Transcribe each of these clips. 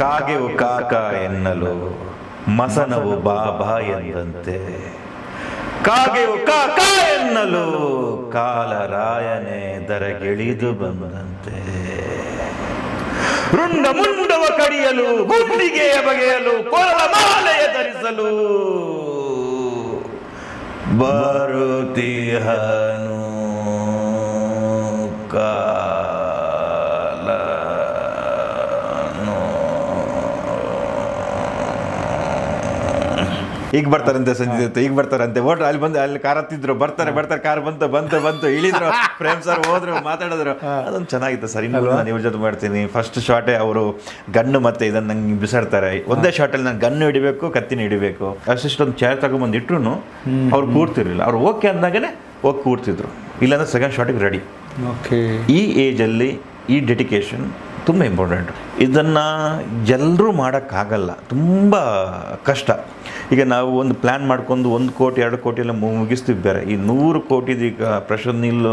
ಕಾಗೆವು ಕಾಕ ಎನ್ನಲು ಮಸನವು ಬಾಬಾ ಎಂದಂತೆ. ಕಾಗೆವು ಕಾಕ ಎನ್ನಲು ಕಾಲರಾಯನೇ ದರಗಿಳಿದು ಬಂದಂತೆ. ರುಂಡ ಮುಂಡವ ಕಡಿಯಲು ಗುಂಡಿಗೆಯ ಬಗೆಯಲು ಕೊರಳ ಮಾಲೆಯ ಧರಿಸಲು ಬರುತ್ತಿಹನು ಈಗ ಬರ್ತಾರಂತೆ ಸಂಜೆ ಹೊತ್ತು, ಈಗ ಬರ್ತಾರಂತೆ ಓಟ್ರು ಅಲ್ಲಿ ಬಂದು ಅಲ್ಲಿ ಕಾರ್ ಹತ್ತಿದ್ರು, ಬರ್ತಾರೆ ಕಾರ್ ಬಂತು ಇಳಿದ್ರು, ಪ್ರೇಮ್ ಸರ್ ಹೋದ್ರು, ಮಾತಾಡಿದ್ರು. ಅದೊಂದು ಚೆನ್ನಾಗಿತ್ತು ಸರ್. ಇನ್ನೂ ನಾನು ಇವ್ರ ಜೊತೆ ಮಾಡ್ತೀನಿ. ಫಸ್ಟ್ ಶಾಟೇ ಅವರು ಗನ್ನು ಮತ್ತೆ ಇದನ್ನ ನಂಗೆ ಬಿಸಾಡ್ತಾರೆ. ಒಂದೇ ಶಾರ್ಟಲ್ಲಿ ನಾನು ಗನ್ನು ಹಿಡಿಬೇಕು, ಕತ್ತಿನ ಹಿಡಿಬೇಕು. ಅಷ್ಟೊಂದು ಚೇರ್ ತಗೊಂಡ್ಬಂದು ಇಟ್ರು ಅವ್ರು ಕೂರ್ತಿರ್ಲಿಲ್ಲ. ಅವ್ರು ಓಕೆ ಅಂದಾಗನೇ ಹೋಗಿ ಕೂರ್ತಿದ್ರು, ಇಲ್ಲಾಂದ್ರೆ ಸೆಕೆಂಡ್ ಶಾಟಿಗೆ ರೆಡಿ. ಈ ಏಜಲ್ಲಿ ಈ ಡೆಡಿಕೇಶನ್ ತುಂಬ ಇಂಪಾರ್ಟೆಂಟ್. ಇದನ್ನು ಎಲ್ಲರೂ ಮಾಡೋಕ್ಕಾಗಲ್ಲ, ತುಂಬ ಕಷ್ಟ. ಈಗ ನಾವು ಒಂದು ಪ್ಲ್ಯಾನ್ ಮಾಡ್ಕೊಂಡು 1 ಕೋಟಿ 2 ಕೋಟಿ ಎಲ್ಲ ಮುಗಿಸ್ತೀವಿ. ಬೇರೆ ಈ 100 ಕೋಟಿದು ಈಗ ಪ್ರಶಾಂತ್ ನೀಲ್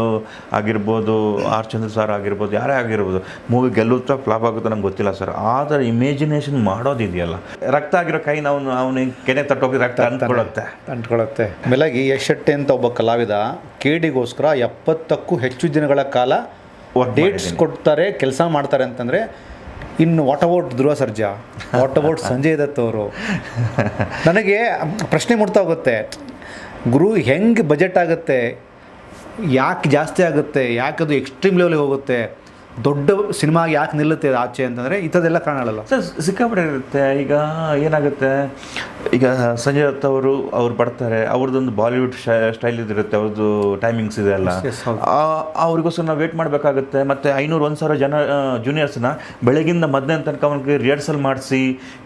ಆಗಿರ್ಬೋದು, ಆರ್ ಚಂದ್ರ ಸರ್ ಆಗಿರ್ಬೋದು, ಯಾರೇ ಆಗಿರ್ಬೋದು, ಮೂವಿ ಗೆಲ್ಲುತ್ತಾ ಫ್ಲಾಪ್ ಆಗುತ್ತಾ ನಮ್ಗೆ ಗೊತ್ತಿಲ್ಲ ಸರ್. ಆದರೆ ಇಮೇಜಿನೇಷನ್ ಮಾಡೋದಿದೆಯಲ್ಲ, ರಕ್ತ ಆಗಿರೋ ಕೈ ನಾವು ಅವನಿಗೆ ಕೆನೆ ತಟ್ಟೋಗಿ ರಕ್ತ ಅಂಟ್ಕೊಳ್ಳುತ್ತೆ. ಮೇಲಾಗಿ ಯಶ್ ಶೆಟ್ಟಿ ಅಂತ ಒಬ್ಬ ಕಲಾವಿದ ಕೇಡಿಗೋಸ್ಕರ 70ಕ್ಕೂ ಹೆಚ್ಚು ದಿನಗಳ ಕಾಲ ಡೇಟ್ಸ್ ಕೊಡ್ತಾರೆ, ಕೆಲಸ ಮಾಡ್ತಾರೆ ಅಂತಂದರೆ ಇನ್ನು what about Dhruva Sarja, what about Sanjay Dutt ಅವರು? ನನಗೆ ಪ್ರಶ್ನೆ ಮೂಡ್ತಾ ಹೋಗುತ್ತೆ, ಗುರು ಹೆಂಗೆ ಬಜೆಟ್ ಆಗುತ್ತೆ, ಯಾಕೆ ಜಾಸ್ತಿ ಆಗುತ್ತೆ, ಯಾಕೆ ಅದು ಎಕ್ಸ್ಟ್ರೀಮ್ ಲೆವೆಲ್ಗೆ ಹೋಗುತ್ತೆ, ದೊಡ್ಡ ಸಿನಿಮಾಗೆ ಯಾಕೆ ನಿಲ್ಲುತ್ತೆ ಆಚೆ ಅಂತಂದರೆ ಇಂಥದ್ದೆಲ್ಲ ಕಾರಣಲ್ಲ ಸರ್. ಸಿಕ್ಕಾಪಟ್ಟೆ ಇರುತ್ತೆ. ಈಗ ಏನಾಗುತ್ತೆ, ಈಗ ಸಂಜಯ್ ದತ್ ಅವ್ರು ಬರ್ತಾರೆ, ಅವ್ರದ್ದೊಂದು ಬಾಲಿವುಡ್ ಸ್ಟೈಲ್ ಇದಿರುತ್ತೆ, ಅವ್ರದ್ದು ಟೈಮಿಂಗ್ಸ್ ಇದೆ ಅಲ್ಲ, ಅವ್ರಿಗೋಸ್ಕರ ನಾವು ವೇಟ್ ಮಾಡಬೇಕಾಗುತ್ತೆ. ಮತ್ತು 500-1000 ಜನ ಜೂನಿಯರ್ಸ್ನ ಬೆಳಗಿಂದ ಮಧ್ಯಾಹ್ನ ತನಕ ಅವ್ರಿಗೆ ರಿಹರ್ಸಲ್ ಮಾಡಿಸಿ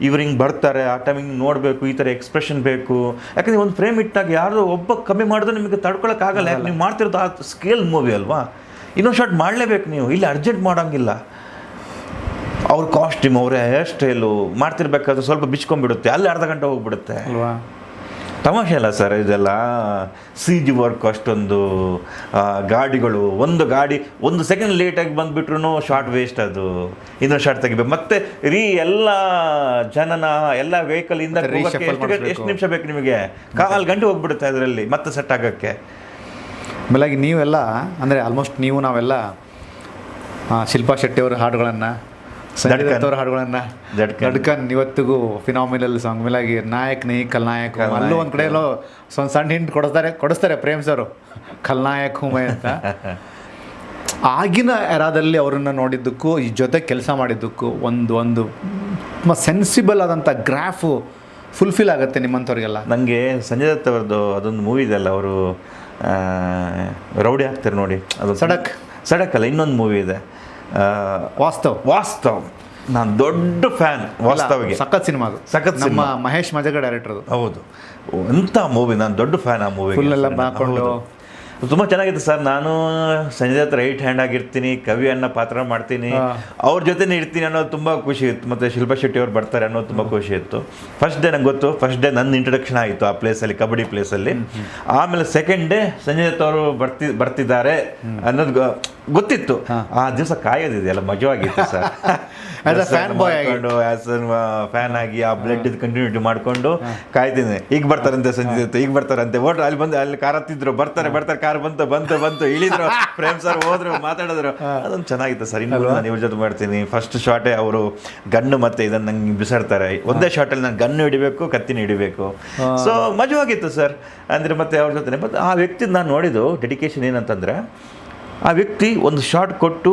ಇವ್ರು ಹಿಂಗೆ ಬರ್ತಾರೆ, ಆ ಟೈಮಿಂಗ್ ನೋಡಬೇಕು, ಈ ಥರ ಎಕ್ಸ್ಪ್ರೆಷನ್ ಬೇಕು. ಯಾಕಂದರೆ ಒಂದು ಫ್ರೇಮ್ ಇಟ್ಟಾಗ ಯಾರು ಒಬ್ಬ ಕಮ್ಮಿ ಮಾಡಿದ್ರೆ ನಿಮಗೆ ತಡ್ಕೊಳಕ್ಕಾಗಲ್ಲ. ಯಾಕೆ ನೀವು ಮಾಡ್ತಿರೋದು ಆ ಸ್ಕೇಲ್ ಮೂವಿ ಅಲ್ವಾ, ಇನ್ನೊಂದು ಶಾಟ್ ಮಾಡಲೇಬೇಕು ನೀವು. ಇಲ್ಲಿ ಅರ್ಜೆಂಟ್ ಮಾಡೋಂಗಿಲ್ಲ. ಅವ್ರ ಕಾಸ್ಟ್ಯೂಮ್, ಅವರ ಹೇರ್ ಸ್ಟೈಲು ಮಾಡ್ತಿರ್ಬೇಕಾದ್ರೆ ಸ್ವಲ್ಪ ಬಿಚ್ಕೊಂಡ್ಬಿಡುತ್ತೆ, ಅಲ್ಲಿ ಅರ್ಧ ಗಂಟೆ ಹೋಗ್ಬಿಡುತ್ತೆ ಅಲ್ವಾ. ತಮಾಷೆ ಅಲ್ಲ ಸರ್ ಇದೆಲ್ಲ. CG ವರ್ಕ್ ಅಷ್ಟೊಂದು, ಗಾಡಿಗಳು, ಒಂದು ಗಾಡಿ 1 ಸೆಕೆಂಡ್ ಲೇಟಾಗಿ ಬಂದುಬಿಟ್ರು ಶಾರ್ಟ್ ವೇಸ್ಟ್. ಅದು ಇನ್ನೊಂದು ಶಾರ್ಟ್ ತೆಗಿಬೇಕು. ಮತ್ತೆ ಎಲ್ಲ ಜನನ ಎಲ್ಲ ವೆಹಿಕಲಿಂದ ಎಷ್ಟು ನಿಮಿಷ ಬೇಕು ನಿಮಗೆ? 4 ಗಂಟೆ ಹೋಗ್ಬಿಡುತ್ತೆ ಅದರಲ್ಲಿ ಮತ್ತೆ ಸೆಟ್ ಆಗೋಕ್ಕೆ. ಆಮೇಲಾಗಿ ನೀವೆಲ್ಲ ಅಂದರೆ ಆಲ್ಮೋಸ್ಟ್ ನಾವೆಲ್ಲ ಶಿಲ್ಪಾ ಶೆಟ್ಟಿ ಅವರ ಹಾಡುಗಳನ್ನು, ಸಂಜಯ್ ದತ್ ಅವರ ಹಾಡುಗಳನ್ನು, ಧಡ್ಕನ್ ಇವತ್ತಿಗೂ ಫಿನಾಮಿನಲ್ ಸಾಂಗ್. ಮೇಲಾಗಿ ನಾಯಕ್ ನೀ ಖಲ್ನಾಯಕ್, ಅಲ್ಲೂ ಒಂದು ಕಡೆ ಎಲ್ಲೋ ಸಣ್ಣ ಹಿಂಟ್ ಕೊಡಿಸ್ತಾರೆ ಪ್ರೇಮ್ ಸರು, ಖಲ್ನಾಯಕ್ ಹುಮೈ ಅಂತ. ಆಗಿನ ಎರಾದಲ್ಲಿ ಅವರನ್ನು ನೋಡಿದ್ದಕ್ಕೂ ಈ ಜೊತೆ ಕೆಲಸ ಮಾಡಿದ್ದಕ್ಕೂ ಒಂದು ತುಂಬ ಸೆನ್ಸಿಬಲ್ ಆದಂಥ ಗ್ರಾಫು ಫುಲ್ಫಿಲ್ ಆಗುತ್ತೆ ನಿಮ್ಮಂಥವ್ರಿಗೆಲ್ಲ. ನನಗೆ ಸಂಜಯ್ ದತ್ ಅವ್ರದ್ದು ಅದೊಂದು ಮೂವಿ ಇದೆಯಲ್ಲ, ಅವರು ರೌಡಿ ಆಗ್ತಾರೆ ನೋಡಿ, ಅದು ಸಡಕ್ ಅಲ್ಲ, ಇನ್ನೊಂದು ಮೂವಿ ಇದೆ ವಾಸ್ತವ್. ನಾನು ದೊಡ್ಡ ಫ್ಯಾನ್ ವಾಸ್ತವ್ಗೆ. ಸಖತ್ ಸಿನಿಮಾ, ನಮ್ಮ ಮಹೇಶ್ ಮಜಗ ಡೈರೆಕ್ಟರ್. ಹೌದು, ಎಂಥ ಮೂವಿ, ನಾನು ದೊಡ್ಡ ಫ್ಯಾನ್ ಆ ಮೂವಿ. ಫುಲ್ ಎಲ್ಲ ಹಾಕೊಂಡು ತುಂಬ ಚೆನ್ನಾಗಿತ್ತು ಸರ್. ನಾನು ಸಂಜಯ್ ದತ್ ರೈಟ್ ಹ್ಯಾಂಡ್ ಆಗಿರ್ತೀನಿ, ಕವಿ ಅನ್ನೋ ಪಾತ್ರ ಮಾಡ್ತೀನಿ, ಅವ್ರ ಜೊತೆನೇ ಇರ್ತೀನಿ ಅನ್ನೋದು ತುಂಬ ಖುಷಿ ಇತ್ತು. ಮತ್ತು ಶಿಲ್ಪಾ ಶೆಟ್ಟಿ ಅವ್ರು ಬರ್ತಾರೆ ಅನ್ನೋದು ತುಂಬ ಖುಷಿ ಇತ್ತು. ಫಸ್ಟ್ ಡೇ ನಂಗೆ ಗೊತ್ತು, ಫಸ್ಟ್ ಡೇ ನನ್ನ ಇಂಟ್ರಡಕ್ಷನ್ ಆಯಿತು ಆ ಪ್ಲೇಸಲ್ಲಿ, ಕಬಡ್ಡಿ ಪ್ಲೇಸಲ್ಲಿ. ಆಮೇಲೆ ಸೆಕೆಂಡ್ ಡೇ ಸಂಜಯ್ ದತ್ ಅವರು ಬರ್ತಿದ್ದಾರೆ ಅನ್ನೋದು ಗೊತ್ತಿತ್ತು. ಆ ದಿವಸ ಕಾಯೋದಿದೆಯಲ್ಲ, ಮಜವಾಗಿತ್ತು ಸರ್. ಫ್ಯಾನ್ ಆಗಿ ಆ ಬ್ಲಡ್ ಕಂಟಿನ್ಯೂಟಿ ಮಾಡಿಕೊಂಡು ಕಾಯ್ತೀನಿ. ಈಗ ಬರ್ತಾರಂತೆ ಸಂಜೆ ಹೊತ್ತು, ಈಗ ಬರ್ತಾರಂತೆ ಓಟ್ರು ಅಲ್ಲಿ ಬಂದು ಅಲ್ಲಿ ಕಾರ್ ಹತ್ತಿದ್ರು, ಬರ್ತಾರೆ ಕಾರ್ ಬಂತು ಇಳಿದ್ರು, ಪ್ರೇಮ್ ಸರ್ ಹೋದ್ರು, ಮಾತಾಡಿದ್ರು. ಅದೊಂದು ಚೆನ್ನಾಗಿತ್ತು ಸರ್. ಇನ್ನೂ ನಾನು ಇವ್ರ ಜೊತೆ ಮಾಡ್ತೀನಿ. ಫಸ್ಟ್ ಶಾಟೇ ಅವರು ಗನ್ನು ಮತ್ತೆ ಇದನ್ನ ನಂಗೆ ಬಿಸಾಡ್ತಾರೆ. ಒಂದೇ ಶಾರ್ಟಲ್ಲಿ ನಾನು ಗನ್ನು ಹಿಡಿಬೇಕು, ಕತ್ತಿನ ಹಿಡಿಬೇಕು. ಸೊ ಮಜವಾಗಿತ್ತು ಸರ್. ಅಂದರೆ ಮತ್ತೆ ಅವ್ರ ಜೊತೆ ಮತ್ತು ಆ ವ್ಯಕ್ತಿ ನಾನು ನೋಡಿದ್ದು ಡೆಡಿಕೇಶನ್ ಏನಂತಂದರೆ, ಆ ವ್ಯಕ್ತಿ ಒಂದು ಶಾರ್ಟ್ ಕೊಟ್ಟು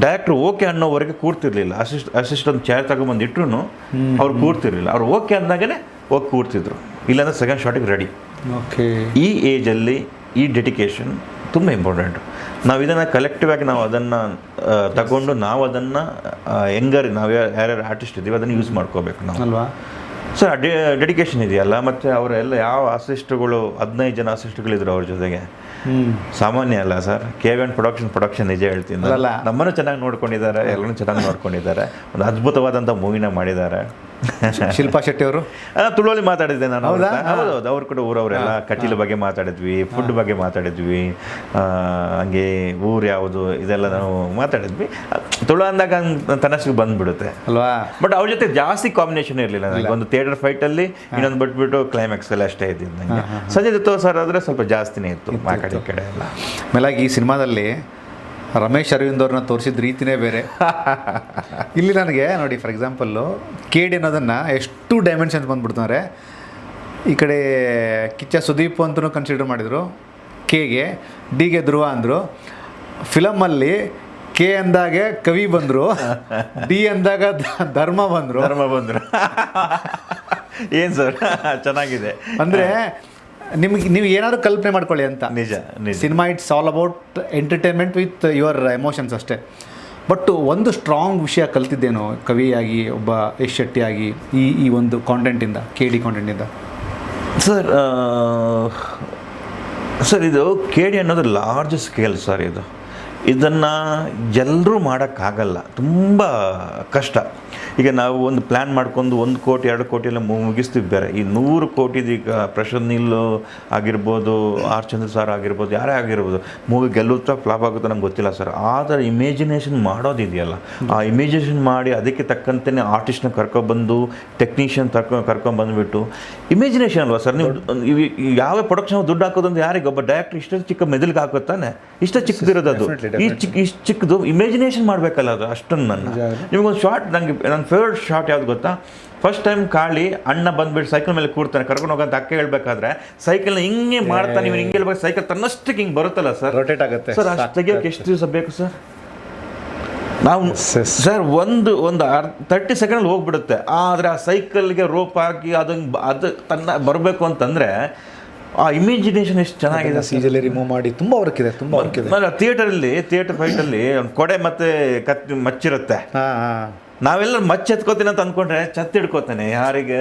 ಡೈರೆಕ್ಟ್ರು ಓಕೆ ಅನ್ನೋವರೆಗೆ ಕೂರ್ತಿರ್ಲಿಲ್ಲ. ಅಷ್ಟೊಂದು ಚೇರ್ ತಗೊಂಡ್ಬಂದು ಇಟ್ರು ಅವ್ರು ಕೂರ್ತಿರ್ಲಿಲ್ಲ. ಅವ್ರು ಓಕೆ ಅಂದಾಗನೇ ಹೋಗಿ ಕೂರ್ತಿದ್ರು, ಇಲ್ಲಾಂದ್ರೆ ಸೆಕೆಂಡ್ ಶಾಟಿಗೆ ರೆಡಿ. ಈ ಏಜಲ್ಲಿ ಈ ಡೆಡಿಕೇಶನ್ ತುಂಬ ಇಂಪಾರ್ಟೆಂಟ್. ನಾವು ಇದನ್ನು ಕಲೆಕ್ಟಿವ್ ಆಗಿ ನಾವು ಅದನ್ನು ತಗೊಂಡು ನಾವು ಅದನ್ನು ನಾವು ಯಾರ್ಯಾರು ಆರ್ಟಿಸ್ಟ್ ಇದ್ದೀವಿ ಅದನ್ನು ಯೂಸ್ ಮಾಡ್ಕೋಬೇಕು ನಾವು ಅಲ್ವಾ ಸರ್. ಡೆಡಿಕೇಶನ್ ಇದೆಯಲ್ಲ. ಮತ್ತು ಅವರೆಲ್ಲ ಯಾವ ಅಸಿಸ್ಟ್ಗಳು, 15 ಜನ ಅಸಿಸ್ಟ್ಗಳಿದ್ರು ಅವ್ರ ಜೊತೆಗೆ. ಸಾಮಾನ್ಯ ಅಲ್ಲ ಸರ್. KVN ಪ್ರೊಡಕ್ಷನ್ ನಿಜ ಹೇಳ್ತೀನಿ, ನಮ್ಮನ್ನು ಚೆನ್ನಾಗಿ ನೋಡ್ಕೊಂಡಿದ್ದಾರೆ, ಎಲ್ಲರೂ ಚೆನ್ನಾಗಿ ನೋಡ್ಕೊಂಡಿದ್ದಾರೆ. ಒಂದು ಅದ್ಭುತವಾದಂಥ ಮೂವಿನ ಮಾಡಿದ್ದಾರೆ. ಶಿಲ್ಪಾ ಶೆಟ್ಟಿ ಅವರು ತುಳುವಲ್ಲಿ ಮಾತಾಡಿದ್ದೆ ನಾನು. ಹೌದಾ? ಹೌದೌದು, ಅವ್ರು ಕೂಡ ಊರವರೆಲ್ಲ ಕಟೀಲ್ ಬಗ್ಗೆ ಮಾತಾಡಿದ್ವಿ, ಫುಡ್ ಬಗ್ಗೆ ಮಾತಾಡಿದ್ವಿ, ಹಂಗೆ ಊರು ಯಾವುದು ಇದೆಲ್ಲ ನಾವು ಮಾತಾಡಿದ್ವಿ. ತುಳು ಅಂದಾಗ ತನ್ನಷ್ಟಿಗೆ ಬಂದ್ಬಿಡುತ್ತೆ ಅಲ್ವಾ. ಬಟ್ ಅವ್ರ ಜೊತೆ ಜಾಸ್ತಿ ಕಾಂಬಿನೇಷನ್ ಇರಲಿಲ್ಲ ನನಗೆ. ಒಂದು ಥಿಯೇಟರ್ ಫೈಟಲ್ಲಿ ಇನ್ನೊಂದು ಬಿಟ್ಬಿಟ್ಟು ಕ್ಲೈಮ್ಯಾಕ್ಸ್ ಎಲ್ಲ ಅಷ್ಟೇ ಇದ್ದಿದ್ದು ನನಗೆ. ಸಂಜಯ್ ದತ್ತ ಸರ್ ಆದರೆ ಸ್ವಲ್ಪ ಜಾಸ್ತಿನೇ ಇತ್ತು ಆ ಕಡೆ ಎಲ್ಲ. ಮೇಲಾಗಿ ಈ ಸಿನಿಮಾದಲ್ಲಿ ರಮೇಶ್ ಅರವಿಂದ್ ಅವ್ರನ್ನ ತೋರಿಸಿದ ರೀತಿನೇ ಬೇರೆ. ಇಲ್ಲಿ ನನಗೆ ನೋಡಿ, ಫಾರ್ ಎಕ್ಸಾಂಪಲ್ಲು KD ಅನ್ನೋದನ್ನು ಎಷ್ಟು ಡೈಮೆನ್ಷನ್ಸ್ ಬಂದ್ಬಿಡ್ತಾರೆ. ಈ ಕಡೆ ಕಿಚ್ಚ ಸುದೀಪ್ ಅಂತಲೂ ಕನ್ಸಿಡರ್ ಮಾಡಿದರು, Kಗೆ, Dಗೆ ಧ್ರುವ ಅಂದರು. ಫಿಲಮಲ್ಲಿ K ಅಂದಾಗೆ ಕವಿ ಬಂದರು, D ಅಂದಾಗ ಧರ್ಮ ಬಂದರು. ಏನು ಸರ್ ಚೆನ್ನಾಗಿದೆ. ಅಂದರೆ ನೀವು ಏನಾದರೂ ಕಲ್ಪನೆ ಮಾಡ್ಕೊಳ್ಳಿ ಅಂತ. ನಿಜ. Cinema it's all about entertainment with your emotions ಅಷ್ಟೇ. ಬಟ್ ಒಂದು ಸ್ಟ್ರಾಂಗ್ ವಿಷಯ ಕಲ್ತಿದ್ದೇನೋ ಕವಿಯಾಗಿ, ಒಬ್ಬ ಯಶ್ ಶೆಟ್ಟಿಯಾಗಿ, ಈ ಒಂದು ಕಾಂಟೆಂಟಿಂದ, KD ಕಾಂಟೆಂಟಿಂದ. ಸರ್ ಇದು KD ಅನ್ನೋದು ಲಾರ್ಜ್ ಸ್ಕೇಲ್ ಸರ್. ಇದನ್ನು ಎಲ್ಲರೂ ಮಾಡೋಕ್ಕಾಗಲ್ಲ, ತುಂಬ ಕಷ್ಟ. ಈಗ ನಾವು ಒಂದು ಪ್ಲ್ಯಾನ್ ಮಾಡ್ಕೊಂಡು 1 ಕೋಟಿ 2 ಕೋಟಿ ಎಲ್ಲ ಮುಗಿಸ್ತೀವಿ ಬೇರೆ. ಈ 100 ಕೋಟಿದು ಈಗ ಪ್ರಶಾಂತ್ ನೀಲ್ ಆಗಿರ್ಬೋದು, ಆರ್ ಚಂದ್ರ ಸರ್ ಆಗಿರ್ಬೋದು, ಯಾರೇ ಆಗಿರ್ಬೋದು, ಮೂವಿ ಗೆಲ್ಲುತ್ತಾ ಫ್ಲಾಪ್ ಆಗುತ್ತಾ ನಂಗೆ ಗೊತ್ತಿಲ್ಲ ಸರ್. ಆದರೆ ಇಮೇಜಿನೇಷನ್ ಮಾಡೋದಿದೆಯಲ್ಲ, ಆ ಇಮೇಜಿನೇಷನ್ ಮಾಡಿ ಅದಕ್ಕೆ ತಕ್ಕಂತೆ ಆರ್ಟಿಸ್ಟ್ನ ಕರ್ಕೊಬಂದು, ಟೆಕ್ನಿಷಿಯನ್ ಕರ್ಕೊಂಬಂದುಬಿಟ್ಟು, ಇಮೇಜಿನೇಷನ್ ಅಲ್ವಾ ಸರ್. ನೀವು ಯಾವ ಪ್ರೊಡಕ್ಷನ್ ದುಡ್ಡು ಹಾಕೋದಂದ್ರೆ ಯಾರಿಗೆ, ಒಬ್ಬ ಡೈರೆಕ್ಟ್ರ್ ಇಷ್ಟು ಚಿಕ್ಕ ಮೆದುಳಿಗೆ ಹಾಕುತ್ತಾನೆ, ಇಷ್ಟ ಚಿಕ್ಕದಿರೋದು ಅದು. ಇಷ್ಟು ಚಿಕ್ಕದು ಇಮೇಜಿನೇಷನ್ ಮಾಡಬೇಕಲ್ಲ ಅದು ಅಷ್ಟನ್ನು. ನಿಮಗೊಂದು ಶಾರ್ಟ್, ನನ್ನ ಫೇವ್ರೆಟ್ ಶಾರ್ಟ್ ಯಾವ್ದು ಗೊತ್ತಾ? ಫಸ್ಟ್ ಟೈಮ್ ಕಾಳಿ ಅಣ್ಣ ಬಂದ್ಬಿಟ್ಟು ಸೈಕಲ್ ಮೇಲೆ ಕೂರ್ತಾನೆ, ಕರ್ಕೊಂಡು ಹೋಗಂತ ಅಕ್ಕ ಹೇಳ್ಬೇಕಾದ್ರೆ ಸೈಕಲ್ನ ಹಿಂಗೆ ಮಾಡ್ತಾನೆ, ನೀವು ಹಿಂಗೆ ಹೇಳ್ಬೇಕು, ಸೈಕಲ್ ತನ್ನಷ್ಟಕ್ಕೆ ಹಿಂಗೆ ಬರುತ್ತಲ್ಲ ಸರ್, ರೊಟೇಟ್ ಆಗುತ್ತೆ ಸರ್. ಅಷ್ಟು ತೆಗಿಯೋಕೆ ಎಷ್ಟು ದಿವಸ ಬೇಕು ಸರ್? ನಾವು ಸರ್ ಒಂದು 30 ಸೆಕೆಂಡಲ್ಲಿ ಹೋಗ್ಬಿಡುತ್ತೆ. ಆದರೆ ಆ ಸೈಕಲ್ಗೆ ರೋಪ್ ಹಾಕಿ ಅದು ತನ್ನ ಬರಬೇಕು ಅಂತಂದರೆ ಆ ಇಮ್ಯಾಜಿನೇಷನ್ ಎಷ್ಟು ಚೆನ್ನಾಗಿದೆ. ಸೀಜಲ್ಲಿ ರಿಮೂವ್ ಮಾಡಿ ತುಂಬ ವರ್ಕ್ ಇದೆ. ಥಿಯೇಟರ್ ಫೈಟಲ್ಲಿ ಕೊಡೆ ಮತ್ತೆ ಮಚ್ಚಿರುತ್ತೆ. ನಾವೆಲ್ಲರೂ ಮಚ್ಚ ಎತ್ಕೋತೀನಿ ಅಂತ ಅಂದ್ಕೊಂಡ್ರೆ ಛತ್ ಹಿಡ್ಕೋತಾನೆ. ಯಾರಿಗೆ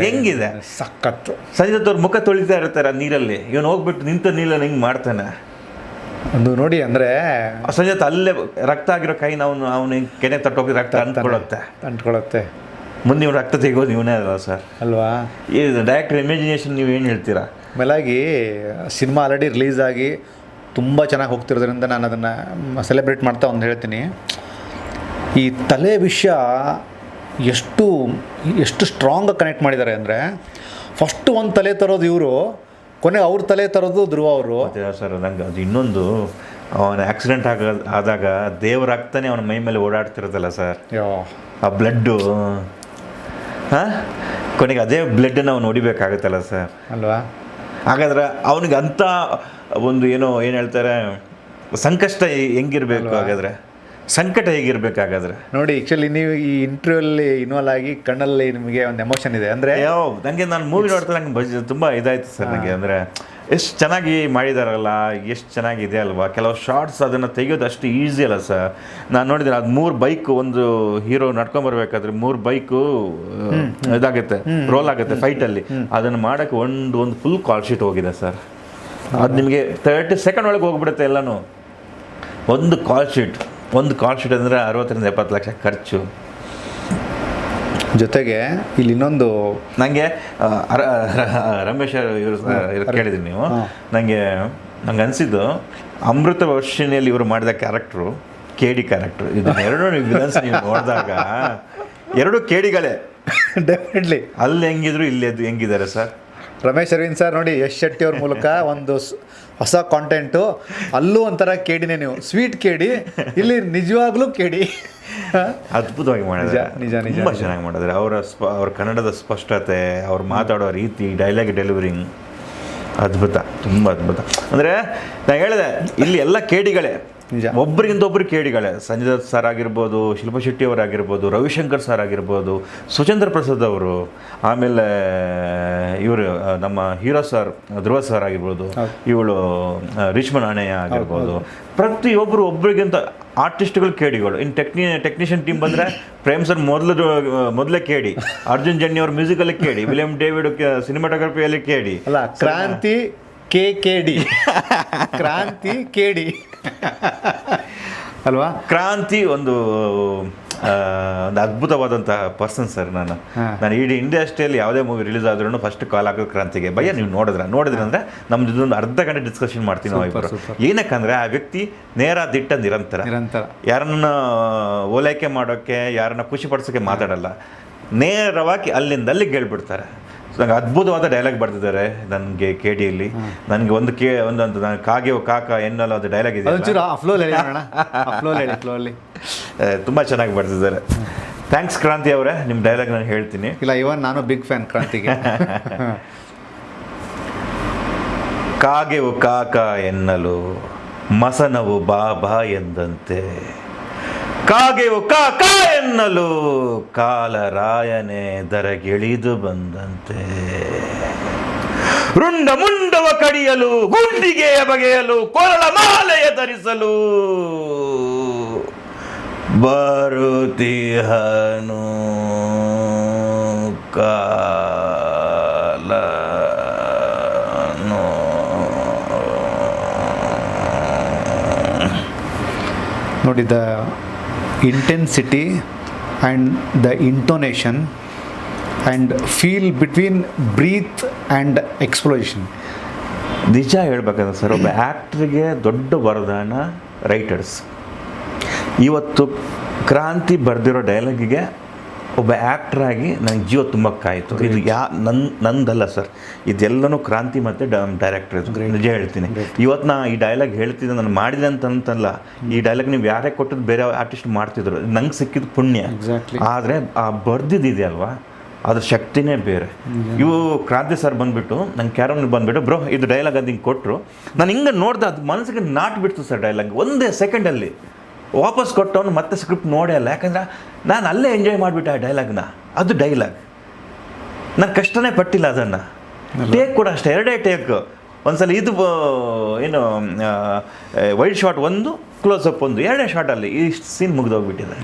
ಹೆಂಗಿದೆ ಸಖತ್ತು. ಸಂಜಯ್ ದತ್ ಅವ್ರ ಮುಖ ತೊಳಿತಾ ಇರ್ತಾರೆ ಆ ನೀರಲ್ಲಿ, ಇವನು ಹೋಗ್ಬಿಟ್ಟು ನಿಂತ ನೀರಲ್ಲಿ ಹಿಂಗೆ ಮಾಡ್ತಾನೆ. ಒಂದು ನೋಡಿ, ಅಂದರೆ ಸಂಜಯ್ ದತ್ ಅಲ್ಲೇ ರಕ್ತ ಆಗಿರೋ ಕೈ ಅವನು ಕೆನೆ ತಟ್ಟೋಗಿ ರಕ್ತ ಅಂಟ್ಕೊಳ್ಳುತ್ತೆ. ಮುಂದೆ ನೀವು ರಕ್ತ ತೆಗೋದು ಇವನೇ ಅಲ್ವಾ ಸರ್? ಅಲ್ವಾ? ಇದು ಡೈರೆಕ್ಟರ್ ಇಮ್ಯಾಜಿನೇಷನ್ ನೀವು ಏನು ಹೇಳ್ತೀರಾ? ಮೇಲಾಗಿ ಸಿನಿಮಾ ಆಲ್ರೆಡಿ ರಿಲೀಸ್ ಆಗಿ ತುಂಬ ಚೆನ್ನಾಗಿ ಹೋಗ್ತಿರೋದ್ರಿಂದ ನಾನು ಅದನ್ನು ಸೆಲೆಬ್ರೇಟ್ ಮಾಡ್ತಾ ಒಂದು ಹೇಳ್ತೀನಿ. ಈ ತಲೆ ವಿಷಯ ಎಷ್ಟು ಸ್ಟ್ರಾಂಗಾಗಿ ಕನೆಕ್ಟ್ ಮಾಡಿದ್ದಾರೆ ಅಂದರೆ, ಫಸ್ಟು ಒಂದು ತಲೆ ತರೋದು ಇವರು, ಕೊನೆಗೆ ಅವ್ರ ತಲೆ ತರೋದು ಧ್ರುವ ಅವರು. ಸರ್ ನಂಗೆ ಅದು ಇನ್ನೊಂದು, ಅವನ ಆಕ್ಸಿಡೆಂಟ್ ಆದಾಗ ದೇವ್ರ ರಕ್ತನೇ ಅವನ ಮೈ ಮೇಲೆ ಓಡಾಡ್ತಿರೋದಲ್ಲ ಸರ್, ಆ ಬ್ಲಡ್ಡು. ಕೊನೆಗೆ ಅದೇ ಬ್ಲಡ್ಡನ್ನು ಅವ್ನು ಹೊಡಿಬೇಕಾಗುತ್ತಲ್ಲ ಸರ್, ಅಲ್ವಾ? ಹಾಗಾದ್ರೆ ಅವನಿಗೆ ಅಂಥ ಒಂದು ಏನು ಹೇಳ್ತಾರೆ, ಸಂಕಷ್ಟ ಹೆಂಗಿರ್ಬೇಕು, ಹಾಗಾದರೆ ಸಂಕಟ ಹೇಗಿರ್ಬೇಕಾಗಾದ್ರೆ ನೋಡಿ. ಆ್ಯಕ್ಚುಲಿ ನೀವು ಈ ಇಂಟರ್ವ್ಯೂಲ್ಲಿ ಇನ್ವಾಲ್ವ್ ಆಗಿ ಕಣ್ಣಲ್ಲಿ ನಿಮಗೆ ಒಂದು ಎಮೋಷನ್ ಇದೆ. ಅಂದರೆ ನನಗೆ ನಾನು ಮೂವಿ ನೋಡ್ತಾ ನಂಗೆ ತುಂಬ ಇದಾಯಿತು ಸರ್ ನನಗೆ. ಅಂದರೆ ಎಷ್ಟು ಚೆನ್ನಾಗಿ ಮಾಡಿದಾರಲ್ಲ, ಎಷ್ಟು ಚೆನ್ನಾಗಿದೆ ಅಲ್ವಾ. ಕೆಲವು ಶಾರ್ಟ್ಸ್ ಅದನ್ನು ತೆಗೆಯೋದು ಅಷ್ಟು ಈಸಿ ಅಲ್ಲ ಸರ್. ನಾನು ನೋಡಿದ್ದೀನಿ, ಅದು 3 ಬೈಕ್, ಒಂದು ಹೀರೋ ನಡ್ಕೊಂಬರ್ಬೇಕಾದ್ರೆ 3 ಬೈಕು ಇದಾಗುತ್ತೆ, ರೋಲ್ ಆಗುತ್ತೆ ಫೈಟಲ್ಲಿ. ಅದನ್ನು ಮಾಡೋಕ್ಕೆ ಒಂದು ಫುಲ್ ಕಾಲ್ ಶೀಟ್ ಹೋಗಿದೆ ಸರ್. ಅದು ನಿಮಗೆ 30 ಸೆಕೆಂಡ್ ಒಳಗೆ ಹೋಗ್ಬಿಡುತ್ತೆ ಎಲ್ಲನೂ. ಒಂದು ಕಾಲ್ ಶೀಟ್ ಅಂದರೆ 60 ರಿಂದ 70 ಲಕ್ಷ ಖರ್ಚು. ಜೊತೆಗೆ ಇಲ್ಲಿ ಇನ್ನೊಂದು ನನಗೆ ರಮೇಶ್ ಇವರು ಕೇಳಿದ್ದೀನಿ ನೀವು, ನಂಗೆ ಅನಿಸಿದ್ದು ಅಮೃತ ವರ್ಷಿಣಿಯಲ್ಲಿ ಇವರು ಮಾಡಿದ ಕ್ಯಾರೆಕ್ಟ್ರು KD ಕ್ಯಾರೆಕ್ಟ್ರು, ಇದನ್ನೆರಡು ವಿಲನ್ಸ್ ನೀವು ನೋಡಿದಾಗ 2 KDಗಳೇ ಡೆಫಿನೆಟ್ಲಿ. ಅಲ್ಲಿ ಹೆಂಗಿದ್ರು ಇಲ್ಲಿ ಹೆಂಗಿದ್ದಾರೆ ಸರ್. ರಮೇಶ್ ಅರವಿಂದ್ ಸರ್ ನೋಡಿ, ಯಶ್ ಶೆಟ್ಟಿ ಅವ್ರ ಮೂಲಕ ಒಂದು ಹೊಸ ಕಾಂಟೆಂಟು. ಅಲ್ಲೂ ಒಂಥರ KDನೇ, ನೀವು ಸ್ವೀಟ್ KD, ಇಲ್ಲಿ ನಿಜವಾಗ್ಲೂ KD. ಅದ್ಭುತವಾಗಿ ಮಾಡಿದ್ದಾರೆ, ನಿಜ ತುಂಬ ಚೆನ್ನಾಗಿ ಮಾಡಿದ್ದಾರೆ. ಅವ್ರ ಕನ್ನಡದ ಸ್ಪಷ್ಟತೆ, ಅವ್ರು ಮಾತಾಡೋ ರೀತಿ, ಡೈಲಾಗ್ ಡೆಲಿವರಿಂಗ್ ಅದ್ಭುತ, ತುಂಬ ಅದ್ಭುತ. ಅಂದರೆ ನಾನು ಹೇಳಿದೆ, ಇಲ್ಲಿ ಎಲ್ಲ KDಗಳೇ, ಒಬ್ಬರಿಗಿಂತ ಒಬ್ಬರು KDಗಳೇ. ಸಂಜಯ್ ದತ್ ಸರ್ ಆಗಿರ್ಬೋದು, ಶಿಲ್ಪಾ ಶೆಟ್ಟಿ ಅವರಾಗಿರ್ಬೋದು, ರವಿಶಂಕರ್ ಸರ್ ಆಗಿರ್ಬೋದು, ಸುಚೇಂದ್ರ ಪ್ರಸಾದ್ ಅವರು, ಆಮೇಲೆ ಇವರು ನಮ್ಮ ಹೀರೋ ಸರ್ ಧ್ರುವ ಸರ್ ಆಗಿರ್ಬೋದು, ಇವಳು ರಿಚ್ಮನ್ ಅಣೆಯ ಆಗಿರ್ಬೋದು, ಪ್ರತಿಯೊಬ್ಬರು ಒಬ್ಬರಿಗಿಂತ ಆರ್ಟಿಸ್ಟ್ಗಳು KDಗಳು. ಇನ್ನು ಟೆಕ್ನಿಷಿಯನ್ ಟೀಮ್ ಬಂದರೆ ಪ್ರೇಮ್ ಸರ್ ಮೊದಲೇ KD, ಅರ್ಜುನ್ ಜನ್ಯ ಅವ್ರ ಮ್ಯೂಸಿಕಲ್ಲಿ KD, ವಿಲಿಯಂ ಡೇವಿಡ್ ಸಿನಿಮಾಟೋಗ್ರಫಿಯಲ್ಲಿ KD. ಅಲ್ಲ, ಕ್ರಾಂತಿ KD ಕ್ರಾಂತಿ KD ಅಲ್ವಾ? ಕ್ರಾಂತಿ ಒಂದು ಒಂದು ಅದ್ಭುತವಾದಂಥ ಪರ್ಸನ್ ಸರ್ ನಾನು ಇಡೀ ಇಂಡಸ್ಟ್ರಿಯಲ್ಲಿ ಯಾವುದೇ ಮೂವಿ ರಿಲೀಸ್ ಆದ್ರೂ ಫಸ್ಟ್ ಕಾಲ್ ಹಾಕೋದು ಕ್ರಾಂತಿಗೆ. ಭಯ್ಯ ನೀವು ನೋಡಿದ್ರೆ ಅಂದರೆ ನಮ್ದು ಇದೊಂದು ಅರ್ಧ ಗಂಟೆ ಡಿಸ್ಕಷನ್ ಮಾಡ್ತೀವಿ ನಾವು ಇಬ್ಬರು. ಏನಕ್ಕಂದ್ರೆ ಆ ವ್ಯಕ್ತಿ ನೇರ ದಿಟ್ಟ ನಿರಂತರ, ಯಾರನ್ನ ಓಲೈಕೆ ಮಾಡೋಕ್ಕೆ, ಯಾರನ್ನ ಖುಷಿ ಪಡಿಸೋಕ್ಕೆ ಮಾತಾಡಲ್ಲ, ನೇರವಾಗಿ ಅಲ್ಲಿಂದ ಅಲ್ಲಿಗೆ ಹೇಳ್ಬಿಡ್ತಾರೆ. ನಂಗೆ ಅದ್ಭುತವಾದ ಡೈಲಾಗ್ ಬರ್ತಿದ್ದಾರೆ ನನಗೆ KDಯಲ್ಲಿ. ನನಗೆ ಒಂದೊಂದು ನಾನು ಕಾಗೆ ಕಾಕ ಎನ್ನಲ್ಲ ಅದು ಡೈಲಾಗ್ ಇದೆ, ತುಂಬ ಚೆನ್ನಾಗಿ ಬರ್ತಿದ್ದಾರೆ. ಥ್ಯಾಂಕ್ಸ್ ಕ್ರಾಂತಿ ಅವರೇ, ನಿಮ್ಮ ಡೈಲಾಗ್ ನಾನು ಹೇಳ್ತೀನಿ. ಇಲ್ಲ, ಇವನ್ ನಾನು ಬಿಗ್ ಫ್ಯಾನ್ ಕ್ರಾಂತಿಗೆ. ಕಾಗೆವು ಕಾಕ ಎನ್ನಲು ಮಸನವು ಬಾ ಎಂದಂತೆ, ಕಾಗೆವು ಕಾಕ ಎನ್ನಲು ಕಾಲರಾಯನೇ ದರಗಿಳಿದು ಬಂದಂತೆ, ರುಂಡ ಮುಂಡವ ಕಡಿಯಲು ಗುಂಡಿಗೆಯ ಬಗೆಯಲು ಕೊರಳ ಮಾಲೆಯ ಧರಿಸಲು ಬರುತ್ತಿಹನು ಕಾಲನು. ನೋಡಿ, the intensity and the intonation and feel between breath and explosion. ನಿಜ ಹೇಳ್ಬೇಕಂದ್ರೆ ಸರ್, ಒಬ್ಬ ಆ್ಯಕ್ಟ್ರಿಗೆ ದೊಡ್ಡ ವರದಾನ ರೈಟರ್ಸ್. ಇವತ್ತು ಕ್ರಾಂತಿ ಬರೆದಿರೋ ಡೈಲಾಗಿಗೆ ಒಬ್ಬ ಆ್ಯಕ್ಟ್ರಾಗಿ ನನಗೆ ಜೀವ ತುಂಬ ಕಾಯಿತು. ಇದು ನಂದಲ್ಲ ಸರ್, ಇದೆಲ್ಲನೂ ಕ್ರಾಂತಿ ಮತ್ತು ಡೈರೆಕ್ಟರ್. ನಿಜ ಹೇಳ್ತೀನಿ, ಇವತ್ತು ನಾ ಈ ಡೈಲಾಗ್ ಹೇಳ್ತಿದ್ದೆ, ನಾನು ಮಾಡಿದೆ ಅಂತಲ್ಲ. ಈ ಡೈಲಾಗ್ ನೀವು ಯಾರೇ ಕೊಟ್ಟದ್ದು ಬೇರೆ ಆರ್ಟಿಸ್ಟ್ ಮಾಡ್ತಿದ್ರು, ನಂಗೆ ಸಿಕ್ಕಿದ್ದು ಪುಣ್ಯ. ಆದರೆ ಆ ಬರ್ದಿದೆಯಲ್ವಾ, ಅದ್ರ ಶಕ್ತಿನೇ ಬೇರೆ. ಇವು ಕ್ರಾಂತಿ ಸರ್ ಬಂದುಬಿಟ್ಟು ನಂಗೆ ಕ್ಯಾರಮ್ಗೆ ಬಂದುಬಿಟ್ಟು, ಬ್ರೋ ಇದು ಡೈಲಾಗ್ ಅದು ಹಿಂಗೆ ಕೊಟ್ಟರು. ನಾನು ಹಿಂಗೆ ನೋಡ್ದೆ, ಅದು ಮನಸ್ಸಿಗೆ ನಾಟ್ಬಿಡ್ತು ಸರ್ ಡೈಲಾಗ್. ಒಂದೇ ಸೆಕೆಂಡಲ್ಲಿ ವಾಪಸ್ ಕೊಟ್ಟವನು ಮತ್ತೆ ಸ್ಕ್ರಿಪ್ಟ್ ನೋಡೇ ಅಲ್ಲ. ಯಾಕಂದ್ರೆ ನಾನು ಅಲ್ಲೇ ಎಂಜಾಯ್ ಮಾಡಿಬಿಟ್ಟೆ ಆ ಡೈಲಾಗ್ನ. ಅದು ಡೈಲಾಗ್, ನಾನು ಕಷ್ಟನೇ ಪಟ್ಟಿಲ್ಲ ಅದನ್ನು. ಟೇಕ್ ಕೂಡ ಅಷ್ಟೇ, 2 ಟೇಕ್. ಒಂದ್ಸಲ ಇದು ಏನು ವೈಡ್ ಶಾಟ್ 1, ಕ್ಲೋಸಪ್ 1, 2 ಶಾಟಲ್ಲಿ ಈ ಸೀನ್ ಮುಗಿದೋಗ್ಬಿಟ್ಟಿದೆ.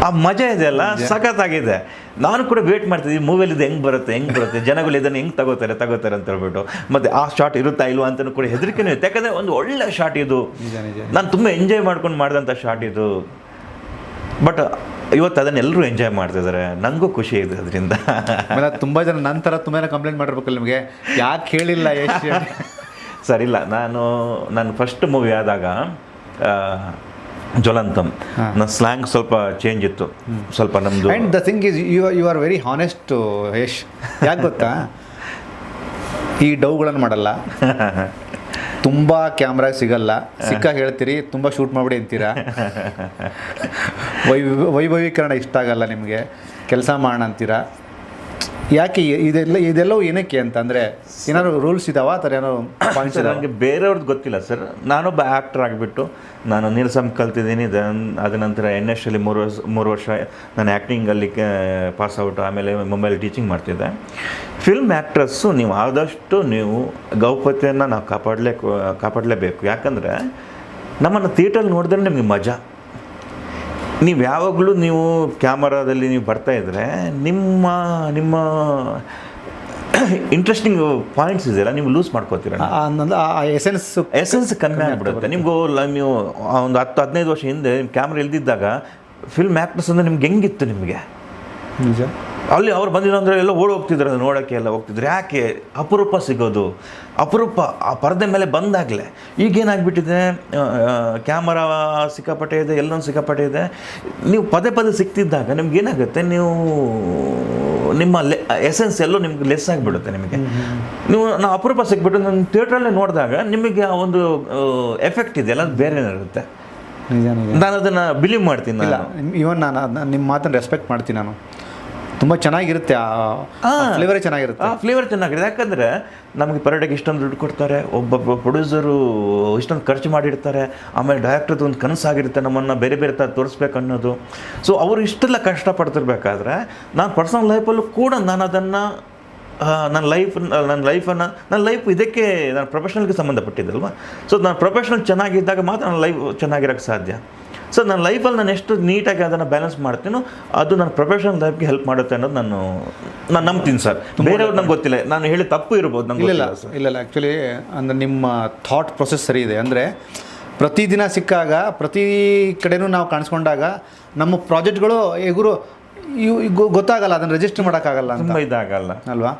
ಆ ಮಜಾ ಇದೆಯಲ್ಲ, ಸಖತ್ತಾಗಿದೆ. ನಾನು ಕೂಡ ವೇಟ್ ಮಾಡ್ತಿದ್ದೆ, ಈ ಮೂವಿಯಲ್ಲಿ ಇದು ಹೆಂಗೆ ಬರುತ್ತೆ, ಜನಗಳು ಇದನ್ನು ಹೆಂಗೆ ತಗೋತಾರೆ ಅಂತ ಹೇಳ್ಬಿಟ್ಟು. ಮತ್ತು ಆ ಶಾಟ್ ಇರುತ್ತಾ ಇಲ್ವಾ ಅಂತಲೂ ಕೂಡ ಹೆದರಿಕೆನೂ ಇತ್ತು. ಯಾಕಂದರೆ ಒಂದು ಒಳ್ಳೆ ಶಾಟ್ ಇದು, ನಾನು ತುಂಬ ಎಂಜಾಯ್ ಮಾಡ್ಕೊಂಡು ಮಾಡಿದಂಥ ಶಾಟ್ ಇದು. ಬಟ್ ಇವತ್ತು ಅದನ್ನು ಎಲ್ಲರೂ ಎಂಜಾಯ್ ಮಾಡ್ತಿದ್ದಾರೆ, ನನಗೂ ಖುಷಿ ಇದೆ ಅದರಿಂದ. ಆಮೇಲೆ ತುಂಬ ಜನ ನಂತರ ತುಂಬ ಜನ ಕಂಪ್ಲೇಂಟ್ ಮಾಡಿರ್ಬೇಕಲ್ಲ ನಿಮಗೆ, ಯಾಕೆ ಹೇಳಿಲ್ಲ ಯಶ್ ಸರ್? ಇಲ್ಲ, ನಾನು ಫಸ್ಟ್ ಮೂವಿ ಆದಾಗ ಜ್ವಲಂತಂ, ನನ್ನ ಸ್ಲ್ಯಾಂಗ್ ಸ್ವಲ್ಪ ಚೇಂಜ್ ಇತ್ತು, ಸ್ವಲ್ಪ ನಮ್ಮದು. And the thing is you are very honest Yash. ಯಾಕೆ ಗೊತ್ತಾ, ಈ ಡೌಗಳನ್ನು ಮಾಡಲ್ಲ, ತುಂಬ ಕ್ಯಾಮ್ರಾಗೆ ಸಿಗಲ್ಲ, ಸಿಕ್ಕಾಗ ಹೇಳ್ತೀರಿ ತುಂಬ ಶೂಟ್ ಮಾಡಿಬಿಡಿ ಅಂತೀರಾ, ವೈಭವೀಕರಣ ಇಷ್ಟ ಆಗಲ್ಲ ನಿಮಗೆ, ಕೆಲಸ ಮಾಡೋಣ ಅಂತೀರಾ. ಯಾಕೆ ಇದೆಲ್ಲವೂ ಏನಕ್ಕೆ ಅಂತಂದರೆ ಏನಾದ್ರು ರೂಲ್ಸ್ ಇದಾವ ಆ ಥರ ಏನೋ ಪಾಯಿಂಟ್ಸ್? ನನಗೆ ಬೇರೆಯವ್ರದ್ದು ಗೊತ್ತಿಲ್ಲ ಸರ್. ನಾನೊಬ್ಬ ಆ್ಯಕ್ಟರ್ ಆಗಿಬಿಟ್ಟು ನಾನು ನೀಲ್ಸಮ್ ಕಲ್ತಿದ್ದೀನಿ. ಅದ ನಂತರ NSಯಲ್ಲಿ 3 ವರ್ಷ ನಾನು ಆ್ಯಕ್ಟಿಂಗಲ್ಲಿ ಪಾಸ್ ಔಟ್. ಆಮೇಲೆ ಮುಂಬೈಲಿ ಟೀಚಿಂಗ್ ಮಾಡ್ತಿದ್ದೆ. ಫಿಲ್ಮ್ ಆ್ಯಕ್ಟ್ರಸ್ಸು ನೀವು ಆದಷ್ಟು ನೀವು ಗೌಪ್ಯತೆಯನ್ನು ನಾವು ಕಾಪಾಡಲೇಬೇಕು. ಯಾಕಂದರೆ ನಮ್ಮನ್ನು ಥಿಯೇಟರ್ ನೋಡಿದ್ರೆ ನಿಮಗೆ ಮಜಾ. ನೀವು ಯಾವಾಗಲೂ ನೀವು ಕ್ಯಾಮರಾದಲ್ಲಿ ನೀವು ಬರ್ತಾಯಿದ್ರೆ ನಿಮ್ಮ ಇಂಟ್ರೆಸ್ಟಿಂಗ್ ಪಾಯಿಂಟ್ಸ್ ಇದೆಯಲ್ಲ, ನೀವು ಲೂಸ್ ಮಾಡ್ಕೋತೀರ. ಎಸೆನ್ಸ್ ಕಮ್ಮಿ ಆಗಿಬಿಡುತ್ತೆ. ನೀವು ಒಂದು 10-15 ವರ್ಷ ಹಿಂದೆ ನಿಮ್ಮ ಕ್ಯಾಮ್ರಾ ಇಲ್ದಿದ್ದಾಗ ಫಿಲ್ಮ್ ಆ್ಯಕ್ಟರ್ಸ್ ಅಂದರೆ ನಿಮ್ಗೆ ಹೆಂಗಿತ್ತು? ನಿಮಗೆ ನಿಜ ಅಲ್ಲಿ ಅವ್ರು ಬಂದಿಲ್ಲ ಅಂದರೆ ಎಲ್ಲ ಓಡಿ ಹೋಗ್ತಿದ್ರು, ಅದು ನೋಡೋಕ್ಕೆ ಎಲ್ಲ ಹೋಗ್ತಿದ್ರು. ಯಾಕೆ? ಅಪರೂಪ ಸಿಗೋದು, ಅಪರೂಪ ಆ ಪರದೆ ಮೇಲೆ ಬಂದಾಗಲೇ. ಈಗೇನಾಗ್ಬಿಟ್ಟಿದೆ, ಕ್ಯಾಮರಾ ಸಿಕ್ಕಾಪಟ್ಟೆ ಇದೆ, ಎಲ್ಲೊಂದು ಸಿಕ್ಕಾಪಟ್ಟೆ ಇದೆ. ನೀವು ಪದೇ ಸಿಗ್ತಿದ್ದಾಗ ನಿಮ್ಗೆ ಏನಾಗುತ್ತೆ, ನೀವು ನಿಮ್ಮ ಎಸೆನ್ಸ್ ಎಲ್ಲೋ ನಿಮ್ಗೆ ಲೆಸ್ ಆಗಿಬಿಡುತ್ತೆ. ನಿಮಗೆ ನಾವು ಅಪರೂಪ ಸಿಕ್ಬಿಟ್ಟು ನನ್ನ ಥಿಯೇಟ್ರಲ್ಲೇ ನೋಡಿದಾಗ ನಿಮಗೆ ಆ ಒಂದು ಎಫೆಕ್ಟ್ ಇದೆಯಲ್ಲ, ಅದು ಬೇರೆ ಇರುತ್ತೆ. ನಾನು ಅದನ್ನು ಬಿಲೀವ್ ಮಾಡ್ತೀನಿ. ಇವನ್ ನಾನು ನಿಮ್ಮ ಮಾತನ್ನು ರೆಸ್ಪೆಕ್ಟ್ ಮಾಡ್ತೀನಿ. ನಾನು ತುಂಬ ಚೆನ್ನಾಗಿರುತ್ತೆ, ಫ್ಲೇವರೇ ಚೆನ್ನಾಗಿರುತ್ತೆ. ಆ ಫ್ಲೇವರ್ ಚೆನ್ನಾಗಿರುತ್ತೆ. ಯಾಕಂದರೆ ನಮಗೆ ಪರ್ ಡೇಗೆ ಇಷ್ಟೊಂದು ದುಡ್ಡು ಕೊಡ್ತಾರೆ, ಒಬ್ಬೊಬ್ಬ ಪ್ರೊಡ್ಯೂಸರು ಇಷ್ಟೊಂದು ಖರ್ಚು ಮಾಡಿರ್ತಾರೆ, ಆಮೇಲೆ ಡೈರೆಕ್ಟರ್ದು ಒಂದು ಕನಸಾಗಿರುತ್ತೆ ನಮ್ಮನ್ನು ಬೇರೆ ಬೇರೆ ಥರ ತೋರಿಸ್ಬೇಕು ಅನ್ನೋದು. ಸೊ ಅವರು ಇಷ್ಟೆಲ್ಲ ಕಷ್ಟಪಡ್ತಿರ್ಬೇಕಾದ್ರೆ ನಾನು ಪರ್ಸನಲ್ ಲೈಫಲ್ಲೂ ಕೂಡ ನಾನು ಅದನ್ನು ನನ್ನ ಲೈಫ್ ಇದಕ್ಕೆ ನಾನು ಪ್ರೊಫೆಷ್ನಲ್ಗೆ ಸಂಬಂಧಪಟ್ಟಿದ್ದಲ್ವ. ಸೊ ನಾನು ಪ್ರೊಫೆಷ್ನಲ್ ಚೆನ್ನಾಗಿದ್ದಾಗ ಮಾತ್ರ ನನ್ನ ಲೈಫ್ ಚೆನ್ನಾಗಿರೋಕ್ಕೆ ಸಾಧ್ಯ. ಸೊ ನನ್ನ ಲೈಫಲ್ಲಿ ನಾನು ಎಷ್ಟು ನೀಟಾಗಿ ಅದನ್ನು ಬ್ಯಾಲೆನ್ಸ್ ಮಾಡ್ತೀನೋ ಅದು ನನ್ನ ಪ್ರೊಫೆಷನಲ್ ಲೈಫ್ಗೆ ಹೆಲ್ಪ್ ಮಾಡುತ್ತೆ ಅನ್ನೋದು ನಾನು ನಂಬ್ತೀನಿ ಸರ್. ಬೇರೆಯವ್ರು ನಂಗೆ ಗೊತ್ತಿಲ್ಲ, ನಾನು ಹೇಳಿ ತಪ್ಪು ಇರ್ಬೋದು, ನಂಗೆ ಇಲ್ಲ. ಆ್ಯಕ್ಚುಲಿ ಅಂದರೆ ನಿಮ್ಮ ಥಾಟ್ ಪ್ರೊಸೆಸ್ ಸರಿ ಇದೆ. ಅಂದರೆ ಪ್ರತಿದಿನ ಸಿಕ್ಕಾಗ ಪ್ರತಿ ಕಡೆನೂ ನಾವು ಕಾಣಿಸ್ಕೊಂಡಾಗ ನಮ್ಮ ಪ್ರಾಜೆಕ್ಟ್ಗಳು ಗೊತ್ತಾಗಲ್ಲ, ಅದನ್ನು ರಿಜಿಸ್ಟರ್ ಮಾಡೋಕ್ಕಾಗಲ್ಲ ಅಂತ ತುಂಬ ಇದಾಗಲ್ಲ ಅಲ್ವಾ.